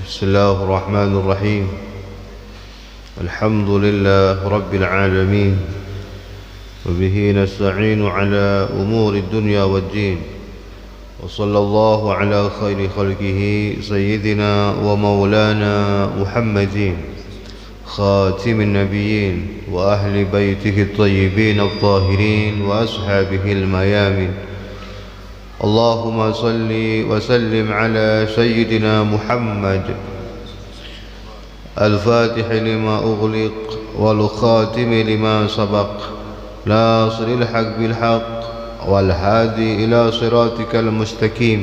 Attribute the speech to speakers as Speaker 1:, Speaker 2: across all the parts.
Speaker 1: بسم الله الرحمن الرحيم. الحمد لله رب العالمين، وبه نستعين على أمور الدنيا والدين، وصلى الله على خير خلقه سيدنا ومولانا محمد خاتم النبيين وأهل بيته الطيبين الطاهرين وأصحابه الميامين. اللهم صل وسلم على سيدنا محمد الفاتح لما أغلق والخاتم لما سبق، ناصر الحق بالحق والهادي إلى صراطك المستقيم،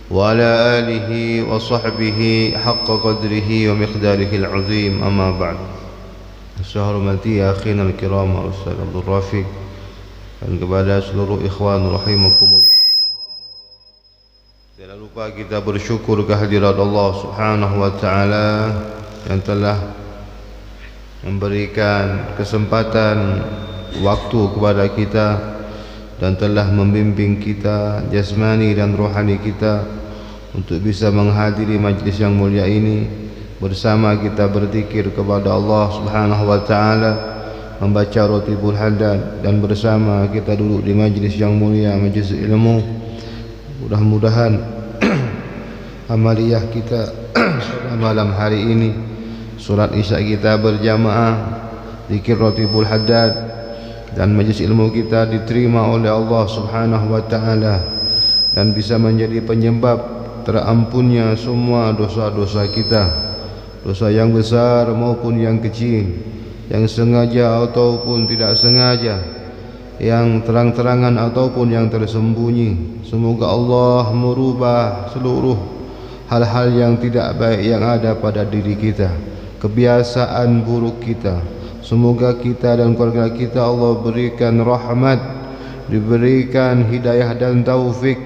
Speaker 1: وعلى آله وصحبه حق قدره ومقداره العظيم. أما بعد. Sehormati akhina al-kiram Ustaz Abdul Rafiq dan kepada seluruh ikhwan rahimakumullah, tidak lupa kita bersyukur kehadirat Allah Subhanahu wa taala yang telah memberikan kesempatan waktu kepada kita dan telah membimbing kita jasmani dan rohani kita untuk bisa menghadiri majlis yang mulia ini. Bersama kita berzikir kepada Allah Subhanahu wa taala, membaca Ratibul Haddad, dan bersama kita duduk di majlis yang mulia, majlis ilmu. Mudah-mudahan amaliyah kita pada malam hari ini, surat isya kita berjamaah, zikir Ratibul Haddad dan majlis ilmu kita diterima oleh Allah Subhanahu wa taala dan bisa menjadi penyebab terampunnya semua dosa-dosa kita, dosa yang besar maupun yang kecil, yang sengaja ataupun tidak sengaja, yang terang-terangan ataupun yang tersembunyi. Semoga Allah merubah seluruh hal-hal yang tidak baik yang ada pada diri kita, kebiasaan buruk kita. Semoga kita dan keluarga kita Allah berikan rahmat, diberikan hidayah dan taufik.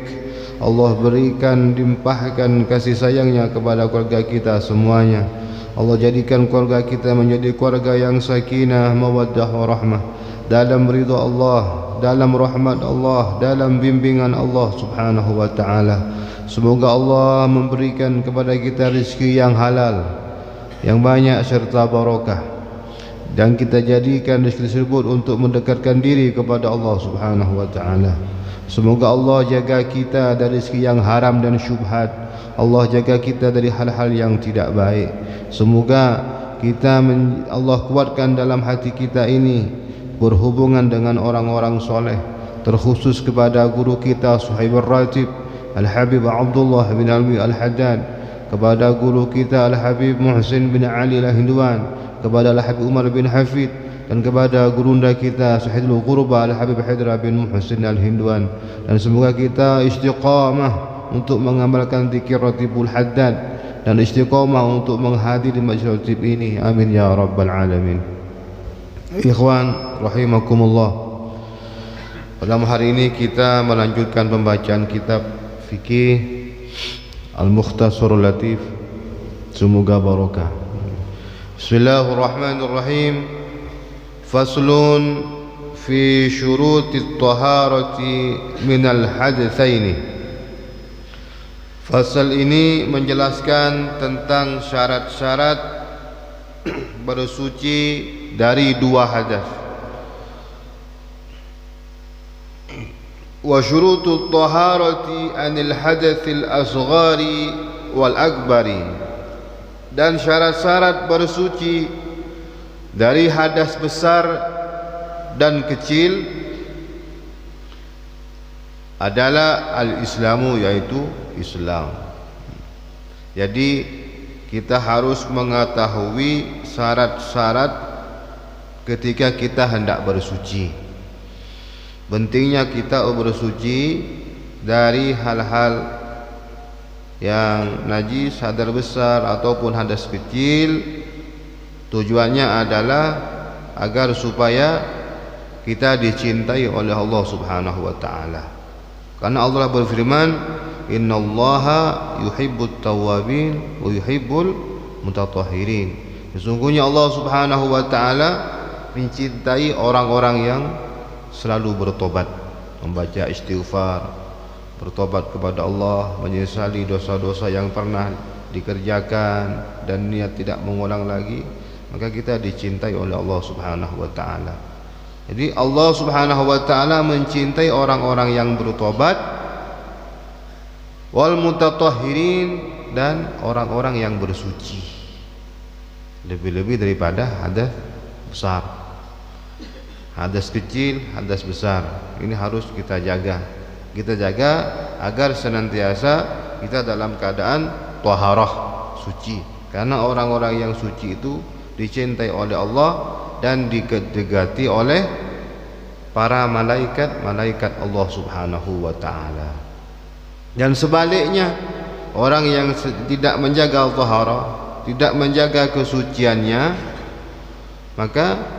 Speaker 1: Allah berikan, limpahkan kasih sayangnya kepada keluarga kita semuanya. Allah jadikan keluarga kita menjadi keluarga yang sakinah, mawaddah, warahmah, dalam ridha Allah, dalam rahmat Allah, dalam bimbingan Allah Subhanahu wa taala. Semoga Allah memberikan kepada kita rezeki yang halal, yang banyak serta barokah, dan kita jadikan rezeki tersebut untuk mendekatkan diri kepada Allah Subhanahu wa taala. Semoga Allah jaga kita dari rezeki yang haram dan syubhat. Allah jaga kita dari hal-hal yang tidak baik. Semoga kita Allah kuatkan dalam hati kita ini berhubungan dengan orang-orang soleh, terkhusus kepada guru kita Sahibul Ratib Al-Habib Abdullah bin Alwi Al-Haddad, kepada guru kita Al-Habib Muhsin bin Ali Al-Hindwan, kepada Al-Habib Umar bin Hafid, dan kepada gurunda kita Sahidul Ghurba Al-Habib Hidra bin Muhsin Al-Hindwan. Dan semoga kita istiqamah untuk mengamalkan zikir Ratibul Haddad dan istiqamah untuk menghadiri majlis ratib ini. Amin ya rabbal alamin. Ikhwan rahimakumullah, pada hari ini kita melanjutkan pembacaan kitab fikih Al-Mukhtasarul Latif. Semoga barokah. Bismillahirrahmanirrahim. Faslun fi syurutit taharati minal hadatsaini. Fasal ini menjelaskan tentang syarat-syarat bersuci dari dua hadas. Wa syurutut taharati anil hadatsil asghari wal akbari, dan syarat-syarat bersuci dari hadas besar dan kecil adalah al-islamu, yaitu Islam. Jadi kita harus mengetahui syarat-syarat ketika kita hendak bersuci. Pentingnya kita bersuci dari hal-hal yang najis, hadas besar ataupun hadas kecil. Tujuannya adalah agar supaya kita dicintai oleh Allah Subhanahu wa taala. Karena Allah berfirman, innallaha yuhibbut tawwabin wa yuhibbul mutatahhirin. Sesungguhnya Allah Subhanahu wa taala mencintai orang-orang yang selalu bertobat, membaca istighfar, bertobat kepada Allah, menyesali dosa-dosa yang pernah dikerjakan dan niat tidak mengulang lagi, maka kita dicintai oleh Allah Subhanahu wa taala. Jadi Allah Subhanahu wa taala mencintai orang-orang yang bertobat, wal mutatahhirin, dan orang-orang yang bersuci, lebih-lebih daripada hadas besar. Hadas kecil, hadas besar, ini harus kita jaga. Kita jaga agar senantiasa kita dalam keadaan taharah, suci. Karena orang-orang yang suci itu dicintai oleh Allah dan didekati oleh para malaikat Allah Subhanahu wa taala. Dan sebaliknya, orang yang tidak menjaga taharah, tidak menjaga kesuciannya, maka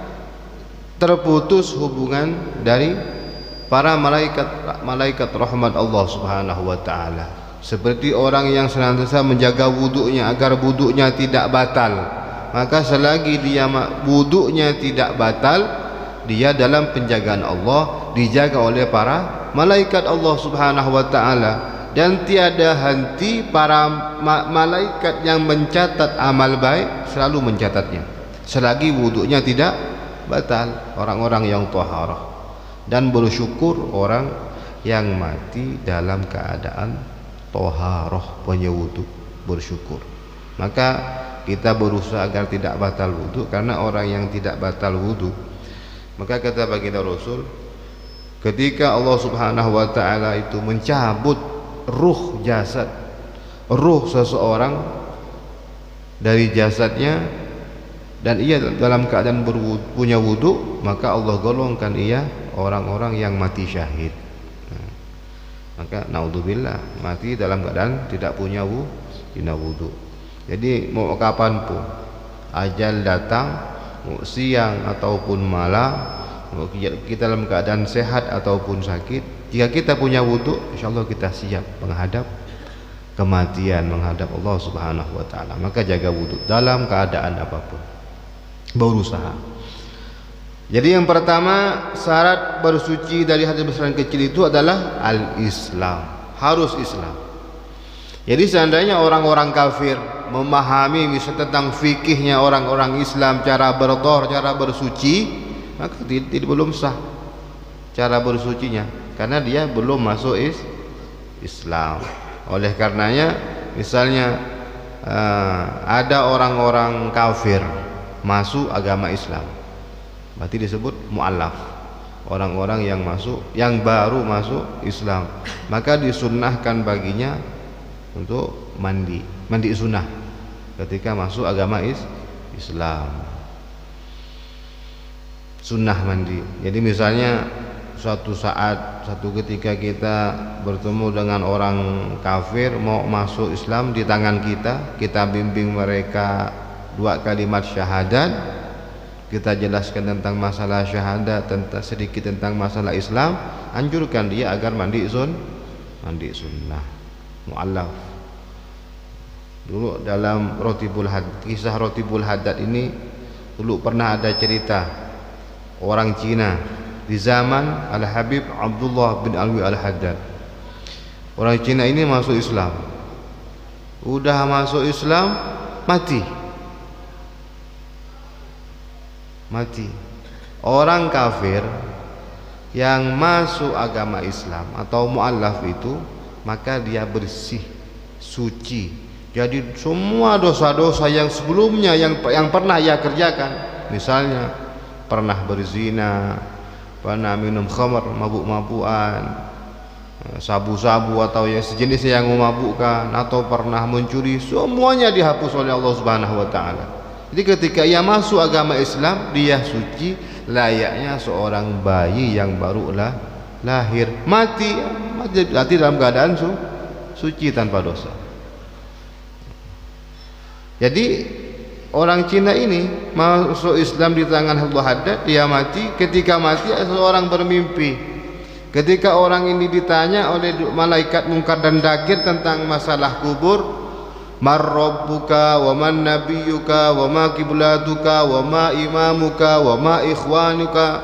Speaker 1: terputus hubungan dari para malaikat rahmat Allah Subhanahu wa taala. Seperti orang yang senantiasa menjaga wudunya agar wudunya tidak batal, maka selagi dia wudunya tidak batal, dia dalam penjagaan Allah, dijaga oleh para malaikat Allah Subhanahu wa taala. Dan tiada henti para malaikat yang mencatat amal baik selalu mencatatnya selagi wudunya tidak batal, orang-orang yang taharah. Dan bersyukur orang yang mati dalam keadaan taharah, punya wudu, bersyukur. Maka kita berusaha agar tidak batal wudu, karena orang yang tidak batal wudu, maka kata baginda Rasul, ketika Allah Subhanahu wa taala itu mencabut ruh jasad, ruh seseorang dari jasadnya, dan ia dalam keadaan punya wudu, maka Allah golongkan ia orang-orang yang mati syahid. Maka naudzubillah, mati dalam keadaan tidak punya wudu. Jadi mau kapanpun ajal datang, mau siang ataupun malam, mau kita dalam keadaan sehat ataupun sakit, jika kita punya wudu, insyaallah kita siap menghadap kematian, menghadap Allah Subhanahu wa taala. Maka jaga wudu dalam keadaan apapun, berusaha. Jadi yang pertama, syarat bersuci dari hadas besar dan kecil itu adalah al-Islam, harus Islam. Jadi seandainya orang-orang kafir memahami misalnya tentang fikihnya orang-orang Islam, cara bertohar, cara bersuci, maka belum sah cara bersucinya, karena dia belum masuk Islam. Oleh karenanya, misalnya ada orang-orang kafir masuk agama Islam, berarti disebut mu'allaf, orang-orang yang masuk, yang baru masuk Islam, maka disunnahkan baginya untuk mandi sunnah ketika masuk agama Islam. Sunnah mandi. Jadi misalnya suatu saat, suatu ketika kita bertemu dengan orang kafir mau masuk Islam, di tangan kita bimbing mereka 2 kalimat syahadat, kita jelaskan tentang masalah syahadat, tentang sedikit tentang masalah Islam, anjurkan dia agar mandi sunnah, mu'allaf. Dulu dalam kisah Rotibul Haddad ini, dulu pernah ada cerita orang Cina di zaman Al-Habib Abdullah bin Alwi Al-Haddad. Orang Cina ini masuk Islam, udah masuk Islam, mati. Orang kafir yang masuk agama Islam atau mu'allaf itu, maka dia bersih, suci. Jadi semua dosa-dosa yang sebelumnya yang pernah ia kerjakan, misalnya pernah berzina, pernah minum khamar, mabuk-mabukan, sabu-sabu atau yang sejenisnya yang memabukkan, atau pernah mencuri, semuanya dihapus oleh Allah Subhanahu wa taala. Jadi ketika ia masuk agama Islam, dia suci layaknya seorang bayi yang baru lahir, mati dalam keadaan suci tanpa dosa. Jadi orang Cina ini masuk Islam di tangan Abdul Haddad, dia mati. Ketika mati, seorang bermimpi. Ketika orang ini ditanya oleh malaikat Munkar dan Nakir tentang masalah kubur, mar rabbuka wa man nabiyyuka wa ma kiblatuka wa ma imamuka wa ma ikhwanuka.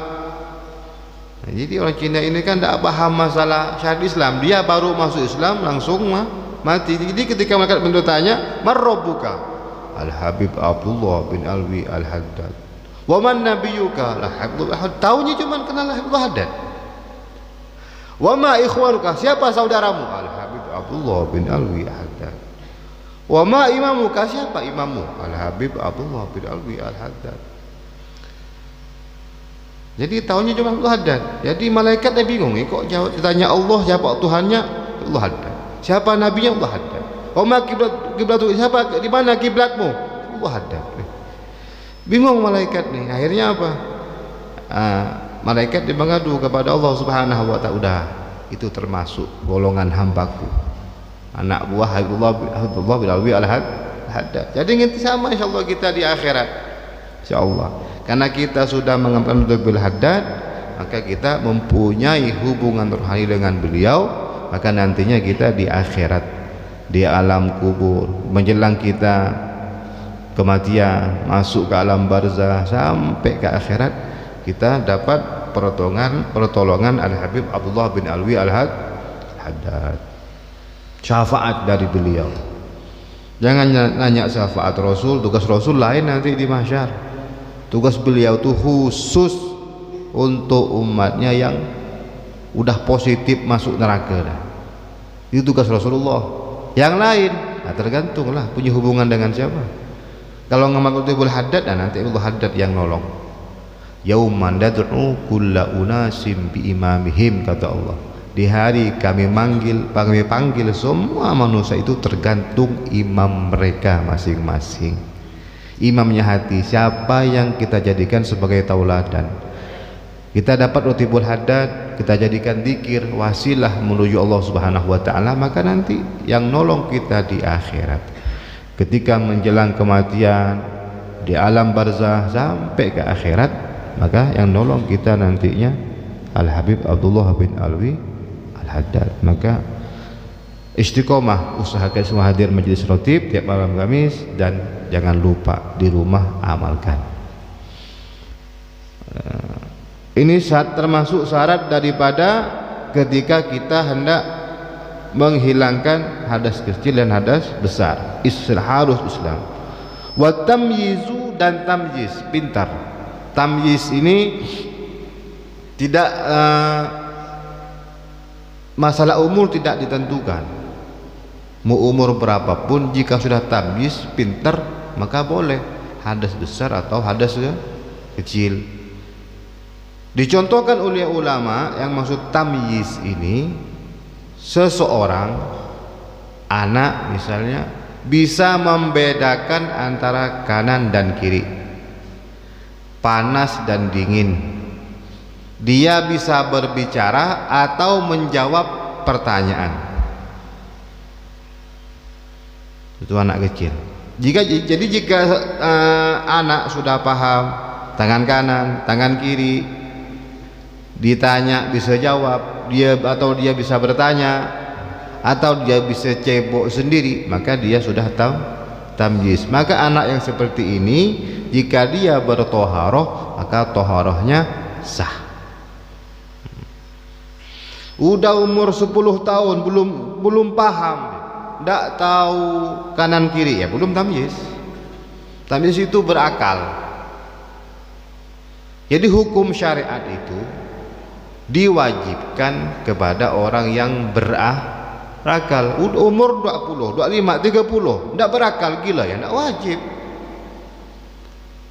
Speaker 1: Jadi orang Cina ini kan tidak paham masalah syariat Islam, dia baru masuk Islam langsung mati. Jadi ketika malaikat bertanya, "Man rabbuka?" Al-Habib Abdullah bin Alwi Al-Haddad. "Wa man nabiyyuka?" Taunya cuma kenal Abdullah Haddad. "Wa ma ikhwanuka?" Siapa saudaramu? Al-Habib Abdullah bin Alwi Al-Haddad. "Wa ma imamuka?" Siapa imammu? Al-Habib Abdullah bin Alwi Al-Haddad. Jadi tahunya cuma Abdullah Haddad. Jadi malaikat dia bingung, kok jawab ditanya Allah siapa Tuhannya? Abdullah Haddad. Siapa nabinya? Abdullah Haddad. "Wa ma kiblatu?" Siapa di mana kiblatmu? Abdullah Haddad. Bingung malaikat nih. Akhirnya apa? Malaikat dia mengadu kepada Allah Subhanahu wa taala. Udah, itu termasuk golongan hambaku, anak buah Habibullah bin Alwi Al-Haddad. Jadi ngerti sama insyaallah kita di akhirat insyaallah. Karena kita sudah mengamalkan Habibul Haddad, maka kita mempunyai hubungan rohani dengan beliau. Maka nantinya kita di akhirat, di alam kubur, menjelang kita kematian, masuk ke alam barzah sampai ke akhirat, kita dapat pertolongan Al-Habib Abdullah bin Alwi Al-Haddad, syafaat dari beliau. Jangan nanya syafaat Rasul, tugas Rasul lain nanti di mahsyar. Tugas beliau itu khusus untuk umatnya yang udah positif masuk neraka. Itu tugas Rasulullah. Yang lain, tergantunglah punya hubungan dengan siapa. Kalau ngamal Habibul Haddad, nanti Habibul Haddad yang nolong. Yauman dad'u kulla unasim bi imamihim, kata Allah. Di hari kami panggil semua manusia itu tergantung imam mereka masing-masing. Imamnya hati, siapa yang kita jadikan sebagai tauladan. Kita dapat Habibul Haddad, kita jadikan zikir wasilah menuju Allah Subhanahu wa taala, maka nanti yang nolong kita di akhirat. Ketika menjelang kematian di alam barzah sampai ke akhirat, maka yang nolong kita nantinya Al-Habib Abdullah bin Alwi Al-Haddad. Maka istiqomah, usahakan semua hadir majelis rotib tiap malam Kamis, dan jangan lupa di rumah amalkan. Ini termasuk syarat daripada ketika kita hendak menghilangkan hadas kecil dan hadas besar. Harus Islam. Wa tamyizu, dan tamyiz, pintar. Tamyiz ini tidak masalah umur tidak ditentukan. Mau umur berapapun, jika sudah tamyiz, pintar, maka boleh hadas besar atau hadas kecil. Dicontohkan oleh ulama yang maksud tamyiz ini, seseorang anak misalnya bisa membedakan antara kanan dan kiri, panas dan dingin. Dia bisa berbicara atau menjawab pertanyaan. Itu anak kecil. Jika anak sudah paham tangan kanan, tangan kiri, ditanya bisa jawab, dia bisa bertanya, atau dia bisa cebok sendiri, maka dia sudah tahu tamyiz. Maka anak yang seperti ini, jika dia bertoharoh, maka toharohnya sah. Udah umur 10 tahun belum paham, tidak tahu kanan kiri, ya belum tamyiz. Tamyiz itu berakal. Jadi hukum syariat itu diwajibkan kepada orang yang berakal. Umur 20, 25, 30 tidak berakal, gila ya, tidak wajib.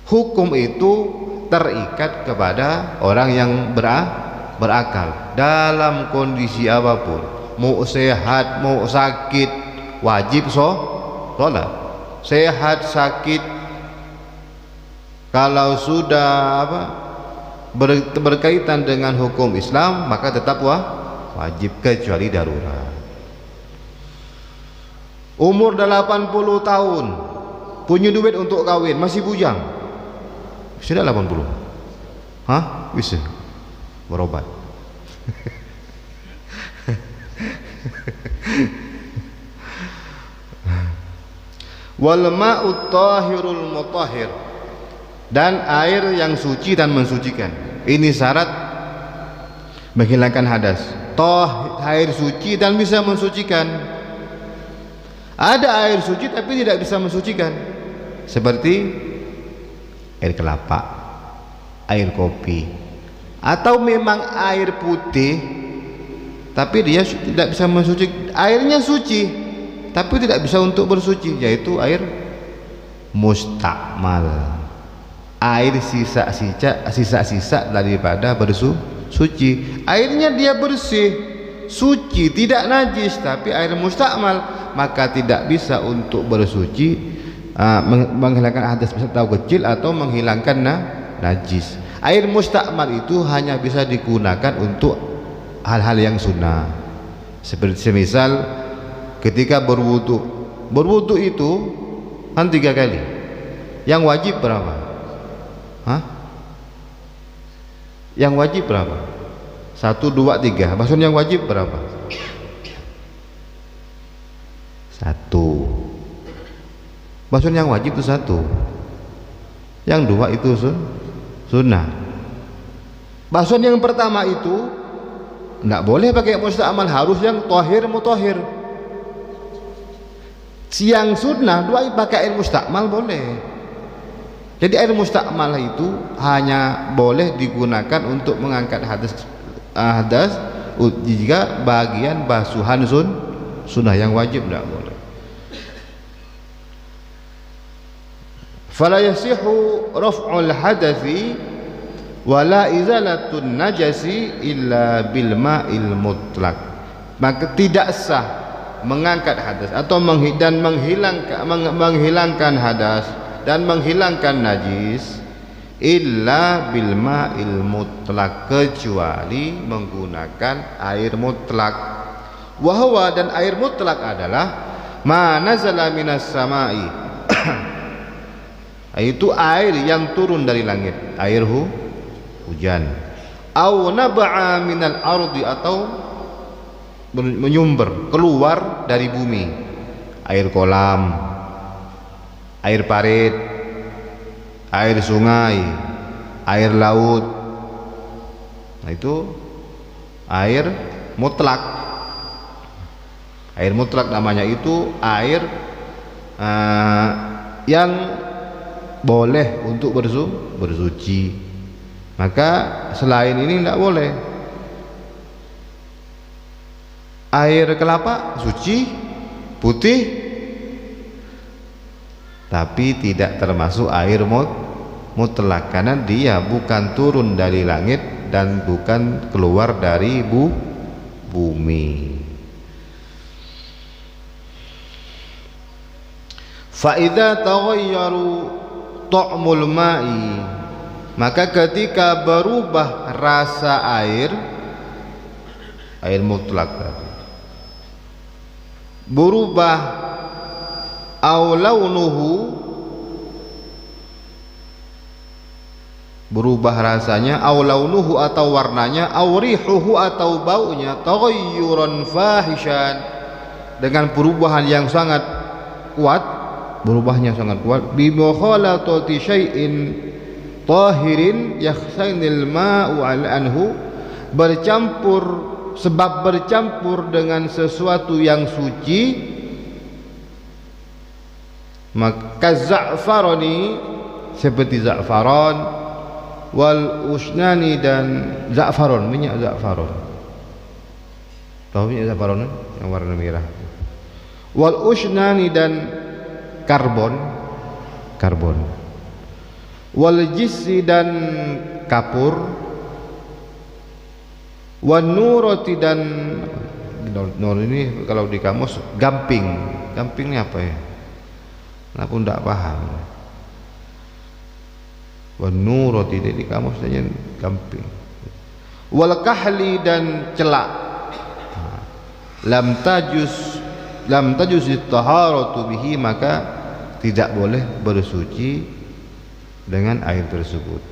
Speaker 1: Hukum itu terikat kepada orang yang berakal dalam kondisi apapun, mau sehat mau sakit, wajib sholat. Sehat sakit, kalau sudah berkaitan dengan hukum Islam, maka tetap wajib, kecuali darurat. Umur 80 tahun, punya duit untuk kawin, masih bujang, sudah 80, bisa berobat. Wal ma'ut tahirul mutahhir, dan air yang suci dan mensucikan. Ini syarat menghilangkan hadas. Air suci dan bisa mensucikan. Ada air suci tapi tidak bisa mensucikan, seperti air kelapa, air kopi, atau memang air putih tapi dia tidak bisa mensucikan. Airnya suci tapi tidak bisa untuk bersuci, yaitu air mustakmal, air sisa-sisa daripada bersuci. Airnya dia bersih, suci, tidak najis, tapi air mustakmal, maka tidak bisa untuk bersuci, menghilangkan hadas besar atau kecil, atau menghilangkan najis. Air mustakmal itu hanya bisa digunakan untuk hal-hal yang sunnah, seperti semisal ketika berwudu itu kan 3 kali. Yang wajib berapa? Yang wajib berapa? 1, 2, 3. Maksudnya yang wajib berapa? 1. Maksudnya yang wajib itu 1. Yang 2 itu sunnah. Maksudnya yang pertama itu tidak boleh pakai mustakmal, harus yang tohir mutohir. Siang sunnah 2 pakai air mustakmal boleh. Jadi air mustakmal itu hanya boleh digunakan untuk mengangkat hadas jika bagian basuhan sunnah, yang wajib tidak boleh. Fala yasihu raf'ul hadathi wala izalatun najasi illa bil ma'il mutlak. Maka tidak sah mengangkat hadas atau menghilangkan hadas dan menghilangkan najis illa bil ma'il mutlak, kecuali menggunakan air mutlak. Wahwa, dan air mutlak adalah ma nazala minas samai itu air yang turun dari langit, air hujan. Au naba'a minal ardi, atau menyumber, keluar dari bumi, air kolam, air parit, air sungai, air laut. Nah, itu air mutlak. Air mutlak namanya, itu air yang boleh untuk bersuci. Maka selain ini tidak boleh. Air kelapa suci, putih, tapi tidak termasuk air mutlak, karena dia bukan turun dari langit dan bukan keluar dari bumi. Fa idza taghayyaru ta'mul ma'i, maka ketika berubah rasa air mutlak tadi, berubah au launuhu, berubah rasanya, au launuhu atau warnanya, au rihuhu atau baunya, taghayyuran fahishan, dengan perubahan yang sangat kuat, berubahnya sangat kuat, bi mukhalatati syai'in tahirin yakhsainil ma'u anhu, bercampur, sebab bercampur dengan sesuatu yang suci, maka za'farani, seperti za'faran, wal usnani, dan za'faron, minyak za'faron. Tahu minyak za'faron yang warna merah? Wal usnani, dan karbon, wal jissi, dan kapur, wan nurati, dan nur ini kalau di kamus gamping. Gamping ini apa ya? Nah pun tidak paham. Wan nurati di kamus saja gamping. Wal kahli, dan celak. Lam tajuz taharatu bihi, maka tidak boleh bersuci dengan air tersebut.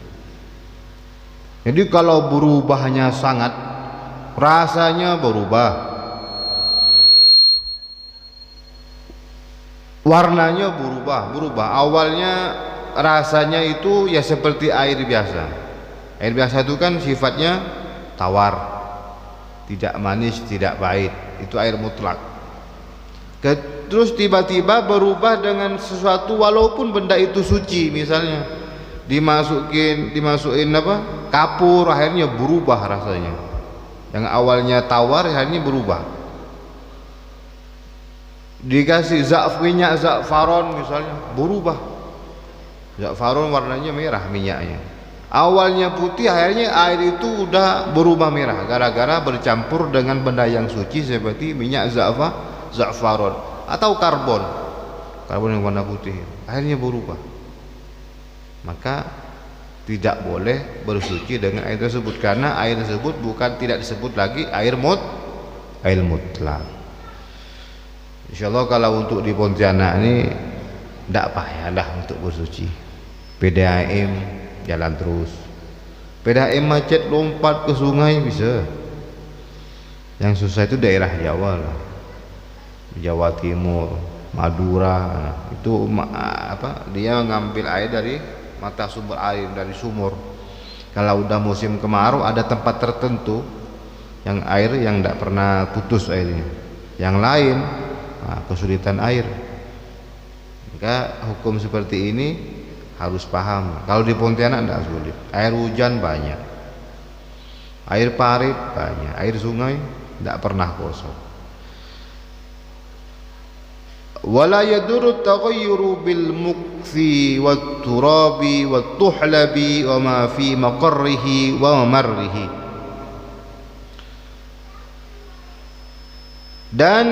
Speaker 1: Jadi kalau berubahnya sangat, rasanya berubah, warnanya berubah. Awalnya rasanya itu ya seperti air biasa. Air biasa itu kan sifatnya tawar, tidak manis, tidak pahit, itu air mutlak. Terus tiba-tiba berubah dengan sesuatu walaupun benda itu suci, misalnya dimasukin apa kapur, akhirnya berubah rasanya. Yang awalnya tawar akhirnya berubah. Dikasih minyak za'faron misalnya, berubah. Za'faron warnanya merah minyaknya. Awalnya putih, akhirnya air itu udah berubah merah gara-gara bercampur dengan benda yang suci seperti minyak za'faron atau karbon yang warna putih, akhirnya berubah. Maka tidak boleh bersuci dengan air tersebut, karena air tersebut tidak disebut lagi air mutlak. Insyaallah kalau untuk di Pontianak ini tidak payahlah untuk bersuci. PDAM jalan terus, PDAM macet lompat ke sungai bisa. Yang susah itu daerah Jawa lah, Jawa Timur, Madura, itu dia ngambil air dari mata sumber air, dari sumur. Kalau udah musim kemarau ada tempat tertentu yang air yang tidak pernah putus airnya, yang lain kesulitan air. Maka hukum seperti ini harus paham. Kalau di Pontianak tidak sulit, air hujan banyak, air parit banyak, air sungai tidak pernah kosong. Wala yadurru taghayyuru bil mukthi wat turabi wat tuhlabi wa ma fi maqarrihi wa marrihi. Dan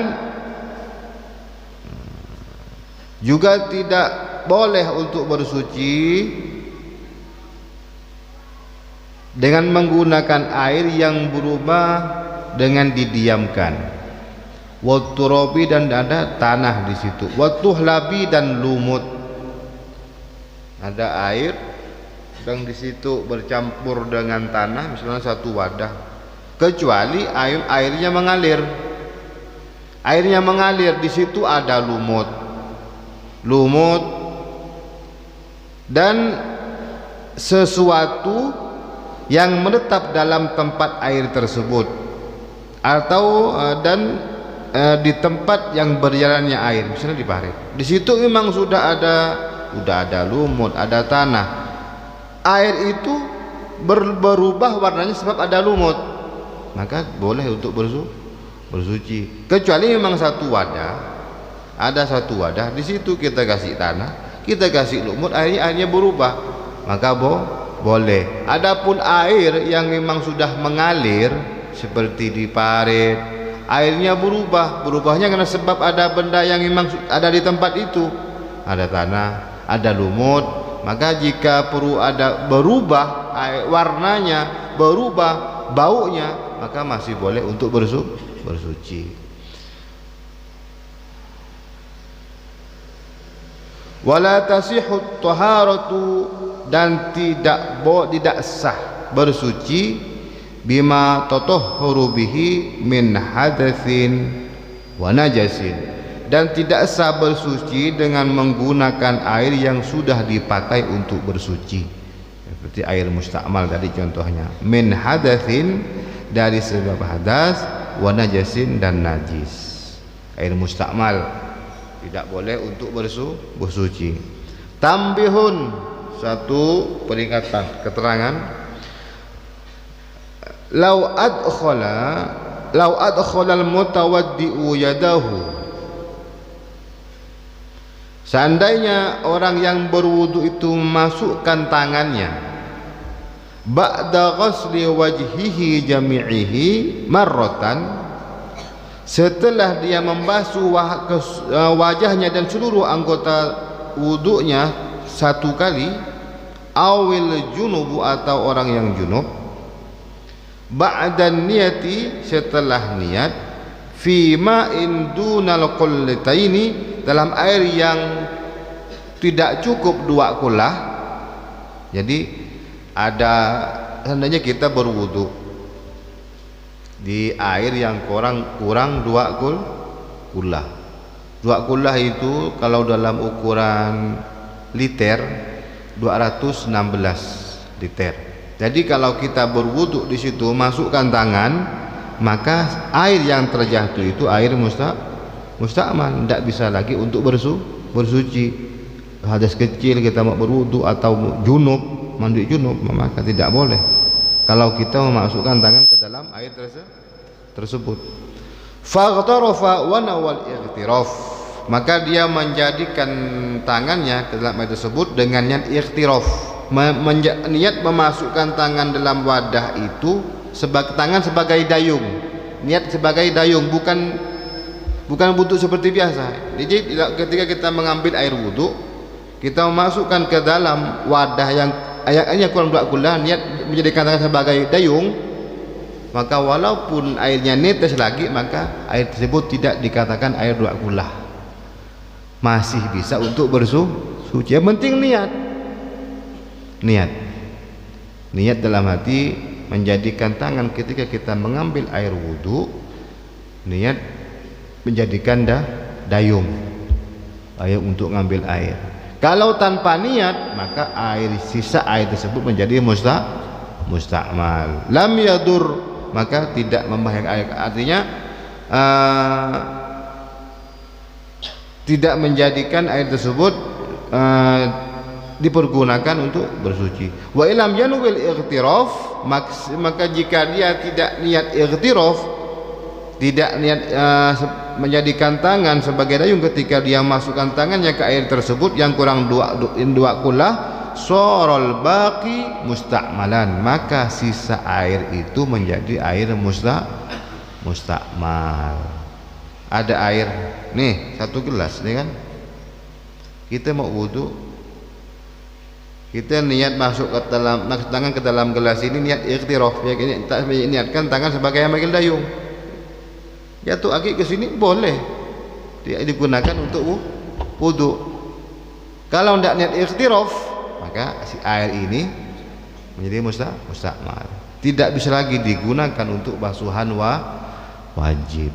Speaker 1: juga tidak boleh untuk bersuci dengan menggunakan air yang berubah dengan didiamkan. Watturabi, dan ada tanah di situ. Wattuhlabi, dan lumut. Ada air dan di situ bercampur dengan tanah, misalnya satu wadah. Kecuali airnya mengalir. Airnya mengalir, di situ ada lumut dan sesuatu yang menetap dalam tempat air tersebut, atau di tempat yang berjalannya air, misalnya di parit. Di situ memang sudah ada lumut, ada tanah. Air itu berubah warnanya sebab ada lumut, maka boleh untuk bersuci. Kecuali memang ada satu wadah, di situ kita kasih tanah, kita kasih lumut, airnya berubah, maka boleh. Adapun air yang memang sudah mengalir seperti di parit, airnya berubahnya karena sebab ada benda yang memang ada di tempat itu, ada tanah, ada lumut. Maka jika perlu ada berubah warnanya, berubah baunya, maka masih boleh untuk bersuci. Wala tasihhu taharatu, dan tidak sah bersuci bima tatahhuru bihi min hadatsin wa najasin, dan tidak sah bersuci dengan menggunakan air yang sudah dipakai untuk bersuci, seperti air mustakmal tadi contohnya. Min hadatsin, dari sebab hadas, wa najasin, dan najis. Air mustakmal tidak boleh untuk bersuci. Tambihun, satu peringatan, keterangan. Lau adkhala al-mutawaddi'u yadahu, seandainya orang yang berwudu itu memasukkan tangannya ba'da ghusli wajhihi jami'ihi marratan, setelah dia membasuh wajahnya dan seluruh anggota wudunya satu kali, awil junubu, atau orang yang junub, ba'dan niyati, setelah niat, fi ma'in dunal qullataini, dalam air yang tidak cukup 2 kullah. Jadi seandainya kita berwudu di air yang kurang 2 kullah. 2 kullah itu kalau dalam ukuran liter 216 liter. Jadi kalau kita berwudu di situ masukkan tangan, maka air yang terjatuh itu air mustakmal, tidak bisa lagi untuk bersuci. Hadas kecil kita mau berwudu atau junub, mandi junub, maka tidak boleh kalau kita memasukkan tangan ke dalam air tersebut. Faghtarafa wa nawal ightiraf, maka dia menjadikan tangannya ke dalam air tersebut dengan niat ightiraf, niat memasukkan tangan dalam wadah itu sebagai tangan sebagai dayung, niat sebagai dayung, bukan wudhu seperti biasa. Jadi ketika kita mengambil air wudhu, kita memasukkan ke dalam wadah yang ayatnya kurang 2 kula, niat menjadikan tangan sebagai dayung, maka walaupun airnya netes lagi, maka air tersebut tidak dikatakan air 2 kula, masih bisa untuk bersuci. Yang penting niat dalam hati menjadikan tangan ketika kita mengambil air wudhu, niat menjadikan dayung untuk ngambil air. Kalau tanpa niat, maka sisa air tersebut menjadi mustakmal. Lam yadur, maka tidak membahayakan air. Artinya tidak menjadikan air tersebut dipergunakan untuk bersuci. Wa ilam yanwil ightiraf, maka jika dia tidak niat ightiraf, tidak niat menjadikan tangan sebagai dayung, ketika dia masukkan tangannya ke air tersebut yang kurang 2 kula, sorol baqi mustakmalan, maka sisa air itu menjadi air mustakmal. Ada air nih 1 gelas nih kan, kita mau wudu, kita niat masuk ke dalam tangan ke dalam gelas ini, niat ikhtiraf, ya ini niatkan tangan sebagai yang megang dayung, jatuh aki ke sini boleh dia digunakan untuk wudu. Kalau tidak niat ikhtiraf, maka si air ini menjadi mustakmal, tidak bisa lagi digunakan untuk basuhan wajib.